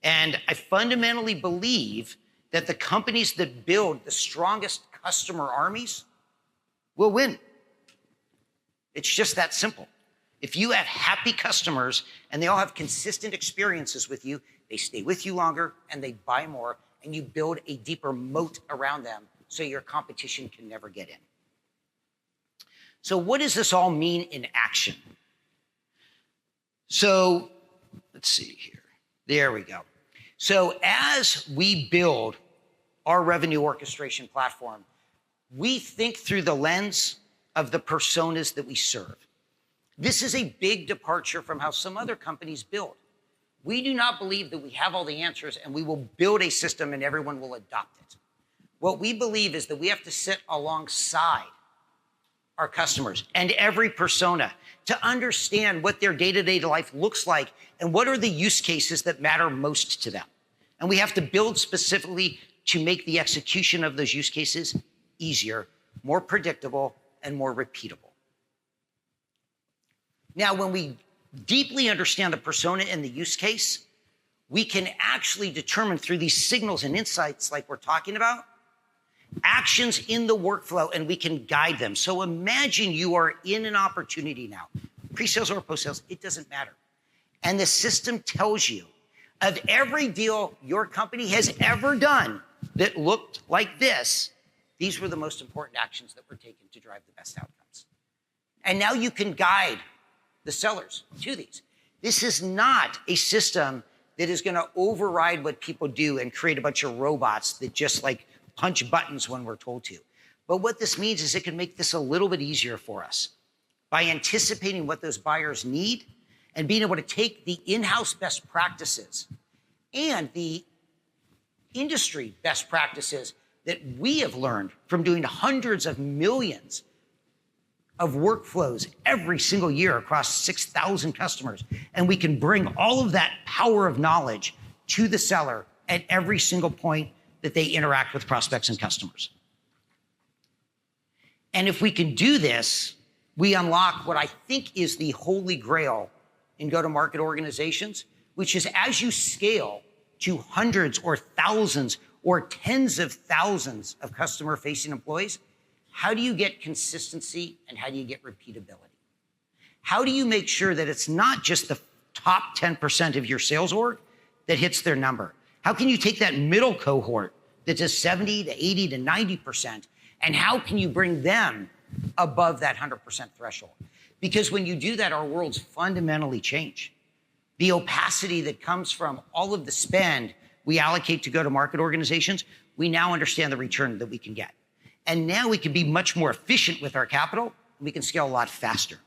And I fundamentally believe that the companies that build the strongest customer armies will win. It's just that simple. If you have happy customers and they all have consistent experiences with you, they stay with you longer and they buy more, and you build a deeper moat around them so your competition can never get in. So what does this all mean in action? So let's see here. There we go. So as we build our revenue orchestration platform, we think through the lens of the personas that we serve. This is a big departure from how some other companies build. We do not believe that we have all the answers and we will build a system and everyone will adopt it. What we believe is that we have to sit alongside our customers and every persona to understand what their day-to-day life looks like and what are the use cases that matter most to them. And we have to build specifically to make the execution of those use cases easier, more predictable, and more repeatable. Now, when we deeply understand the persona and the use case, we can actually determine through these signals and insights like we're talking about, actions in the workflow, and we can guide them. So imagine you are in an opportunity now, pre-sales or post-sales, it doesn't matter. And the system tells you of every deal your company has ever done that looked like this, these were the most important actions that were taken to drive the best outcomes. And now you can guide the sellers to these. This is not a system that is going to override what people do and create a bunch of robots that just like punch buttons when we're told to. But what this means is it can make this a little bit easier for us by anticipating what those buyers need and being able to take the in-house best practices and the industry best practices that we have learned from doing hundreds of millions of workflows every single year across 6,000 customers. And we can bring all of that power of knowledge to the seller at every single point that they interact with prospects and customers. And if we can do this, we unlock what I think is the holy grail in go-to-market organizations, which is as you scale to hundreds or thousands or tens of thousands of customer-facing employees, how do you get consistency and how do you get repeatability? How do you make sure that it's not just the top 10% of your sales org that hits their number? How can you take that middle cohort that does 70 to 80 to 90%, and how can you bring them above that 100% threshold? Because when you do that, our worlds fundamentally change. The opacity that comes from all of the spend we allocate to go-to-market organizations, we now understand the return that we can get. And now we can be much more efficient with our capital, and we can scale a lot faster.